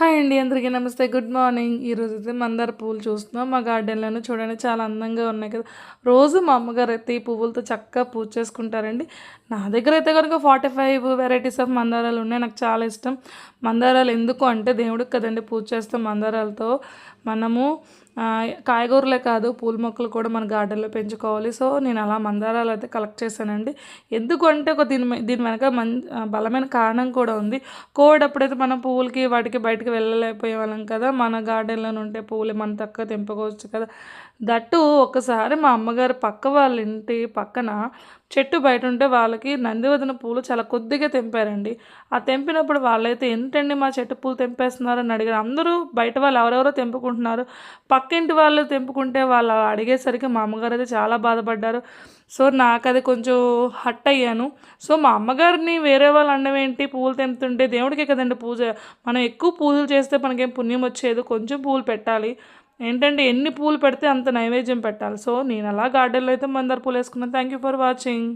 Hi అండి. అందరికీ నమస్తే. Good morning. ఈరోజైతే మందార పువ్వులు చూస్తున్నాం. మా గార్డెన్‌లోనే చూడండి చాలా అందంగా ఉన్నాయి కదా! రోజు మా అమ్మగారైతే ఈ పువ్వులతో చక్కగా పూజ చేసుకుంటారండి. నా దగ్గరైతే గనుక 45 వెరైటీస్ ఆఫ్ మందారాలున్నాయి. నాకు చాలా ఇష్టం. మందారాలు ఎందుకు అంటే దేవుడికి కదండీ పూజ చేస్తాం మందారాలతో. మనము కాయగూరలే కాదు పూల మొక్కలు కూడా మన గార్డెన్‌లో పెంచుకోవాలి. సో, నేను అలా మందారాలైతే కలెక్ట్ చేశానండి. ఎందుకు అంటే దీని వెనక బలమైన కారణం కూడా ఉంది. కోవిడ్ అప్పుడైతే మనం పువ్వులకి వాటికి బయటికి వెళ్ళలేకపోయేవాళ్ళం కదా! మన గార్డెన్‌లోనే ఉంటే పువ్వులు మనం చక్కగా తెంపుకోవచ్చు కదా! దట్టు ఒక్కసారి మా అమ్మగారు పక్క వాళ్ళ ఇంటి పక్కన చెట్టు బయటుంటే వాళ్ళకి నందివదన పూలు చాలా కొద్దిగా తెంపారండి. ఆ తెంపినప్పుడు వాళ్ళైతే "ఏంటండి మా చెట్టు పూలు తెంపేస్తున్నారు" అని అడిగారు. అందరూ బయట వాళ్ళు ఎవరెవరో తెంపుకుంటున్నారు. పక్కింటి వాళ్ళు తెంపుకుంటే వాళ్ళు అడిగేసరికి మా అమ్మగారైతే చాలా బాధపడ్డారు. సో, నాకది కొంచెం హర్ట్ అయ్యాను. సో, మా అమ్మగారిని వేరే వాళ్ళు అనడం ఏంటి, పువ్వులు తెంపుతుంటే దేవుడికే కదండీ పూజ. మనం ఎక్కువ పూజలు చేస్తే మనకేం పుణ్యం వచ్చేది. కొంచెం పువ్వులు పెట్టాలి. ఏంటంటే ఎన్ని పూలు పెడితే అంత నైవేద్యం పెట్టాలి. సో, నేనలా గార్డెన్‌లో అయితే మందార పూలేసుకున్నాను. Thank you for watching.